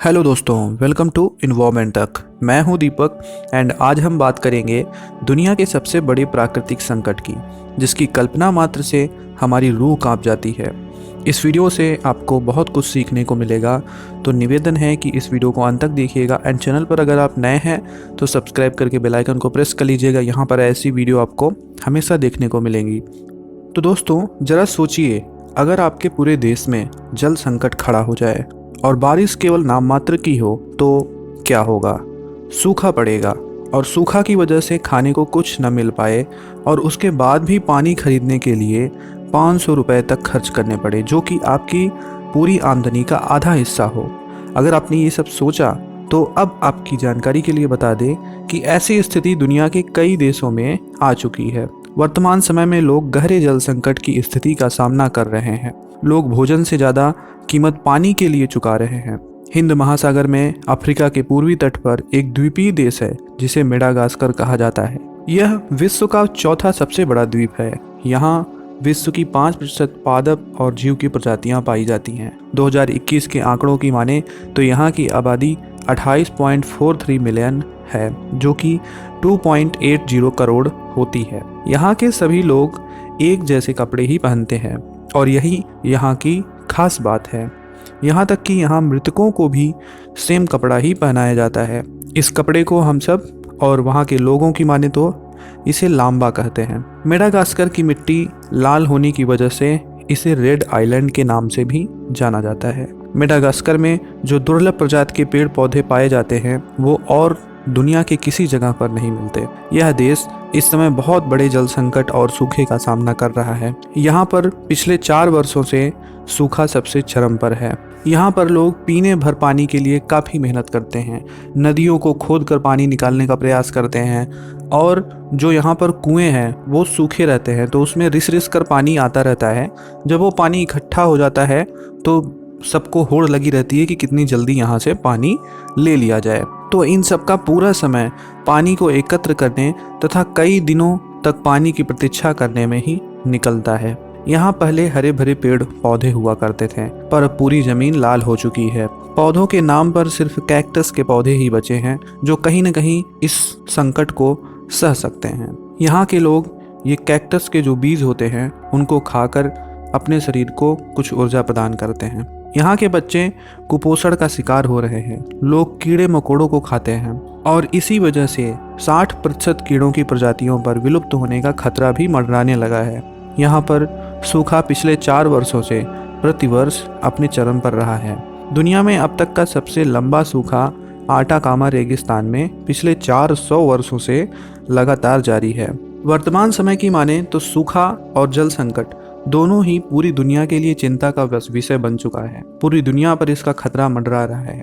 Hello दोस्तों, welcome to environment तक। मैं हूं दीपक एंड आज हम बात करेंगे दुनिया के सबसे बड़े प्राकृतिक संकट की, जिसकी कल्पना मात्र से हमारी रूह कांप जाती है। इस वीडियो से आपको बहुत कुछ सीखने को मिलेगा, तो निवेदन है कि इस वीडियो को अंत तक देखिएगा एंड चैनल पर अगर आप नए हैं तो सब्सक्राइब करके बेल आइकन को प्रेस कर लीजिएगा। यहाँ पर ऐसी वीडियो आपको हमेशा देखने को मिलेंगी। तो दोस्तों, ज़रा सोचिए, अगर आपके पूरे देश में जल संकट खड़ा हो जाए और बारिश केवल नाम मात्र की हो तो क्या होगा। सूखा पड़ेगा और सूखा की वजह से खाने को कुछ न मिल पाए और उसके बाद भी पानी खरीदने के लिए 500 रुपये तक खर्च करने पड़े, जो कि आपकी पूरी आमदनी का आधा हिस्सा हो। अगर आपने ये सब सोचा तो अब आपकी जानकारी के लिए बता दें कि ऐसी स्थिति दुनिया के कई देशों में आ चुकी है। वर्तमान समय में लोग गहरे जल संकट की स्थिति का सामना कर रहे हैं। लोग भोजन से ज़्यादा कीमत पानी के लिए चुका रहे हैं। हिंद महासागर में अफ्रीका के पूर्वी तट पर एक द्वीपीय देश है जिसे मेडागास्कर कहा जाता है। यह विश्व का चौथा सबसे बड़ा द्वीप है। यहाँ विश्व की 5% पादप और जीव की प्रजातियां पाई जाती हैं। 2021 के आंकड़ों की माने तो यहाँ की आबादी 28.43 मिलियन है, जो कि 2.80 करोड़ होती है। यहाँ के सभी लोग एक जैसे कपड़े ही पहनते हैं और यही यहाँ की खास बात है। यहाँ तक कि यहाँ मृतकों को भी सेम कपड़ा ही पहनाया जाता है। इस कपड़े को हम सब और वहाँ के लोगों की माने तो इसे लांबा कहते हैं। मेडागास्कर की मिट्टी लाल होने की वजह से इसे रेड आइलैंड के नाम से भी जाना जाता है। मेडागास्कर में जो दुर्लभ प्रजाति के पेड़ पौधे पाए जाते हैं वो और दुनिया के किसी जगह पर नहीं मिलते। यह देश इस समय बहुत बड़े जल संकट और सूखे का सामना कर रहा है। यहाँ पर पिछले 4 वर्षों से सूखा सबसे चरम पर है। यहाँ पर लोग पीने भर पानी के लिए काफ़ी मेहनत करते हैं, नदियों को खोद कर पानी निकालने का प्रयास करते हैं और जो यहाँ पर कुएं हैं वो सूखे रहते हैं, तो उसमें रिस रिस कर पानी आता रहता है। जब वो पानी इकट्ठा हो जाता है तो सबको होड़ लगी रहती है कि कितनी जल्दी यहाँ से पानी ले लिया जाए। तो इन सब का पूरा समय पानी को एकत्र करने तथा कई दिनों तक पानी की प्रतीक्षा करने में ही निकलता है। यहाँ पहले हरे भरे पेड़ पौधे हुआ करते थे, पर अब पूरी जमीन लाल हो चुकी है। पौधों के नाम पर सिर्फ कैक्टस के पौधे ही बचे हैं, जो कहीं न कहीं इस संकट को सह सकते हैं। यहाँ के लोग ये कैक्टस के जो बीज होते हैं उनको खाकर अपने शरीर को कुछ ऊर्जा प्रदान करते हैं। यहाँ के बच्चे कुपोषण का शिकार हो रहे हैं। लोग कीड़े मकोड़ों को खाते हैं और इसी वजह से 60% कीड़ों की प्रजातियों पर विलुप्त होने का खतरा भी मंडराने लगा है। यहाँ पर सूखा पिछले 4 वर्षों से प्रतिवर्ष अपने चरम पर रहा है। दुनिया में अब तक का सबसे लंबा सूखा आटाकामा रेगिस्तान में पिछले 400 वर्षों से लगातार जारी है। वर्तमान समय की माने तो सूखा और जल संकट दोनों ही पूरी दुनिया के लिए चिंता का विषय बन चुका है। पूरी दुनिया पर इसका खतरा मंडरा रहा है।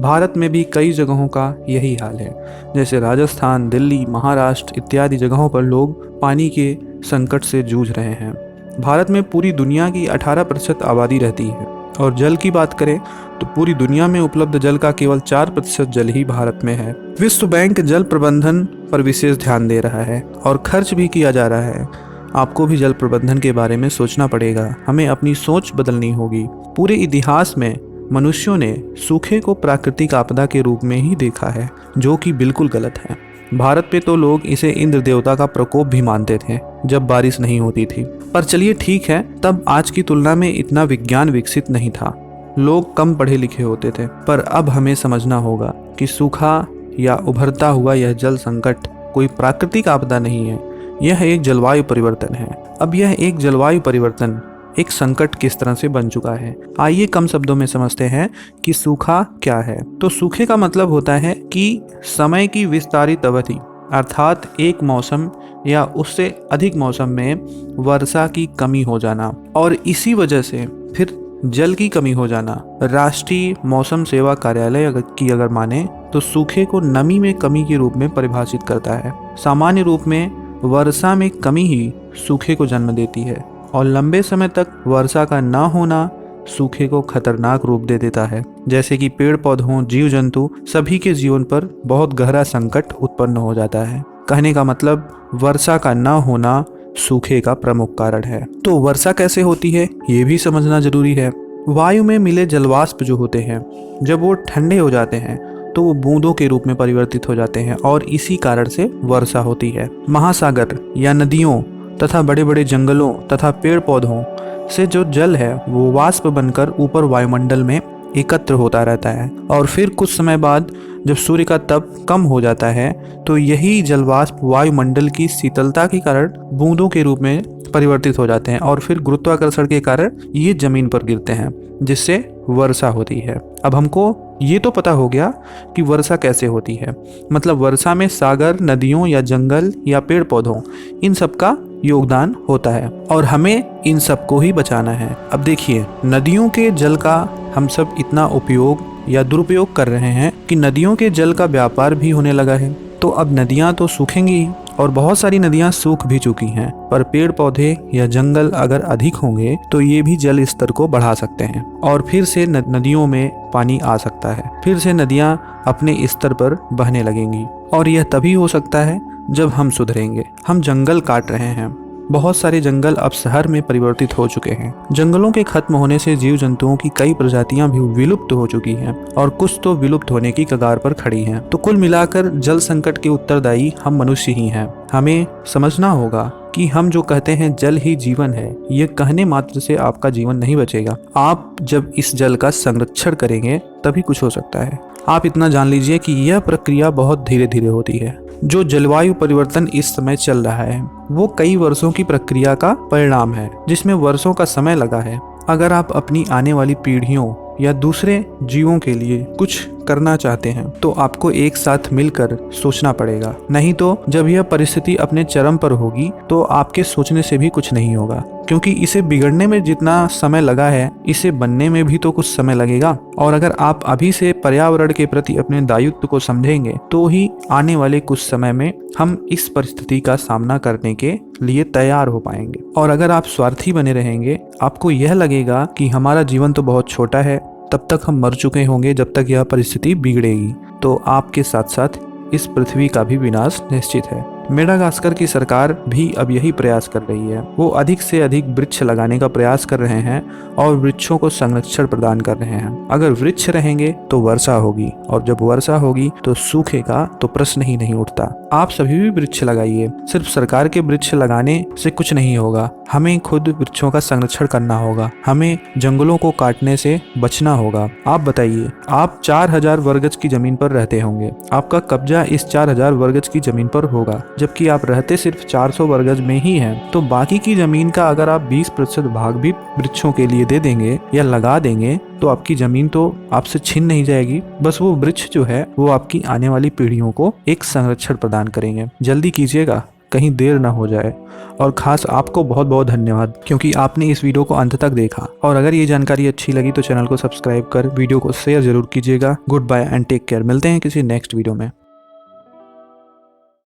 भारत में भी कई जगहों का यही हाल है, जैसे राजस्थान, दिल्ली, महाराष्ट्र इत्यादि जगहों पर लोग पानी के संकट से जूझ रहे हैं। भारत में पूरी दुनिया की 18% आबादी रहती है और जल की बात करें तो पूरी दुनिया में उपलब्ध जल का केवल 4% जल ही भारत में है। विश्व बैंक जल प्रबंधन पर विशेष ध्यान दे रहा है और खर्च भी किया जा रहा है। आपको भी जल प्रबंधन के बारे में सोचना पड़ेगा। हमें अपनी सोच बदलनी होगी। पूरे इतिहास में मनुष्यों ने सूखे को प्राकृतिक आपदा के रूप में ही देखा है, जो कि बिल्कुल गलत है। भारत पे तो लोग इसे इंद्र देवता का प्रकोप भी मानते थे जब बारिश नहीं होती थी। पर चलिए ठीक है, तब आज की तुलना में इतना विज्ञान विकसित नहीं था, लोग कम पढ़े लिखे होते थे। पर अब हमें समझना होगा कि सूखा या उभरता हुआ यह जल संकट कोई प्राकृतिक आपदा नहीं है, यह एक जलवायु परिवर्तन है। अब यह एक जलवायु परिवर्तन एक संकट किस तरह से बन चुका है, आइए कम शब्दों में समझते हैं कि सूखा क्या है। तो सूखे का मतलब होता है कि समय की विस्तारित अवधि, अर्थात एक मौसम या उससे अधिक मौसम में वर्षा की कमी हो जाना और इसी वजह से फिर जल की कमी हो जाना। राष्ट्रीय मौसम सेवा कार्यालय की अगर माने तो सूखे को नमी में कमी के रूप में परिभाषित करता है। सामान्य रूप में वर्षा में कमी ही सूखे को जन्म देती है और लंबे समय तक वर्षा का न होना सूखे को खतरनाक रूप दे देता है, जैसे कि पेड़ पौधों, जीव जंतु सभी के जीवन पर बहुत गहरा संकट उत्पन्न हो जाता है। कहने का मतलब वर्षा का न होना सूखे का प्रमुख कारण है। तो वर्षा कैसे होती है ये भी समझना जरूरी है। वायु में मिले जलवाष्प जो होते हैं, जब वो ठंडे हो जाते हैं तो वो बूंदों के रूप में परिवर्तित हो जाते हैं और इसी कारण से वर्षा होती है। महासागर या नदियों तथा बड़े बड़े जंगलों तथा पेड़ पौधों से जो जल है वो वाष्प बनकर ऊपर वायुमंडल में एकत्र होता रहता है और फिर कुछ समय बाद जब सूर्य का ताप कम हो जाता है तो यही जलवाष्प वायुमंडल की शीतलता के कारण बूंदों के रूप में परिवर्तित हो जाते हैं और फिर गुरुत्वाकर्षण के कारण ये जमीन पर गिरते हैं, जिससे वर्षा होती है। अब हमको ये तो पता हो गया कि वर्षा कैसे होती है, मतलब वर्षा में सागर, नदियों या जंगल या पेड़ पौधों इन सब का योगदान होता है और हमें इन सब को ही बचाना है। अब देखिए, नदियों के जल का हम सब इतना उपयोग या दुरुपयोग कर रहे हैं कि नदियों के जल का व्यापार भी होने लगा है। तो अब नदियां तो सूखेंगी ही और बहुत सारी नदियां सूख भी चुकी हैं, पर पेड़ पौधे या जंगल अगर अधिक होंगे तो ये भी जल स्तर को बढ़ा सकते हैं और फिर से नदियों में पानी आ सकता है, फिर से नदियां अपने स्तर पर बहने लगेंगी। और यह तभी हो सकता है जब हम सुधरेंगे। हम जंगल काट रहे हैं, बहुत सारे जंगल अब शहर में परिवर्तित हो चुके हैं। जंगलों के खत्म होने से जीव जंतुओं की कई प्रजातियां भी विलुप्त हो चुकी हैं और कुछ तो विलुप्त होने की कगार पर खड़ी हैं। तो कुल मिलाकर जल संकट के उत्तरदायी हम मनुष्य ही हैं। हमें समझना होगा कि हम जो कहते हैं जल ही जीवन है, ये कहने मात्र से आपका जीवन नहीं बचेगा। आप जब इस जल का संरक्षण करेंगे तभी कुछ हो सकता है। आप इतना जान लीजिए कि यह प्रक्रिया बहुत धीरे धीरे होती है। जो जलवायु परिवर्तन इस समय चल रहा है वो कई वर्षों की प्रक्रिया का परिणाम है, जिसमें वर्षों का समय लगा है। अगर आप अपनी आने वाली पीढ़ियों या दूसरे जीवों के लिए कुछ करना चाहते हैं तो आपको एक साथ मिलकर सोचना पड़ेगा, नहीं तो जब यह परिस्थिति अपने चरम पर होगी तो आपके सोचने से भी कुछ नहीं होगा, क्योंकि इसे बिगड़ने में जितना समय लगा है इसे बनने में भी तो कुछ समय लगेगा। और अगर आप अभी से पर्यावरण के प्रति अपने दायित्व को समझेंगे तो ही आने वाले कुछ समय में हम इस परिस्थिति का सामना करने के लिए तैयार हो पाएंगे। और अगर आप स्वार्थी बने रहेंगे, आपको यह लगेगा कि हमारा जीवन तो बहुत छोटा है, तब तक हम मर चुके होंगे जब तक यह परिस्थिति बिगड़ेगी, तो आपके साथ साथ इस पृथ्वी का भी विनाश निश्चित है। मेडागास्कर की सरकार भी अब यही प्रयास कर रही है। वो अधिक से अधिक वृक्ष लगाने का प्रयास कर रहे हैं और वृक्षों को संरक्षण प्रदान कर रहे हैं। अगर वृक्ष रहेंगे तो वर्षा होगी और जब वर्षा होगी तो सूखे का तो प्रश्न ही नहीं उठता। आप सभी भी वृक्ष लगाइए। सिर्फ सरकार के वृक्ष लगाने से कुछ नहीं होगा, हमें खुद वृक्षों का संरक्षण करना होगा, हमें जंगलों को काटने से बचना होगा। आप बताइए, आप 4000 वर्ग गज की जमीन पर रहते होंगे, आपका कब्जा इस 4000 वर्ग गज की जमीन पर होगा, जबकि आप रहते सिर्फ 400 वर्ग गज में ही हैं। तो बाकी की जमीन का अगर आप 20% भाग भी वृक्षों के लिए दे देंगे या लगा देंगे तो आपकी जमीन तो आपसे छिन नहीं जाएगी, बस वो वृक्ष जो है वो आपकी आने वाली पीढ़ियों को एक संरक्षण प्रदान करेंगे। जल्दी कीजिएगा, कहीं देर ना हो जाए। और खास आपको बहुत बहुत धन्यवाद, क्योंकि आपने इस वीडियो को अंत तक देखा। और अगर ये जानकारी अच्छी लगी तो चैनल को सब्सक्राइब कर वीडियो को शेयर जरूर कीजिएगा। Goodbye and take care. मिलते हैं किसी नेक्स्ट वीडियो में।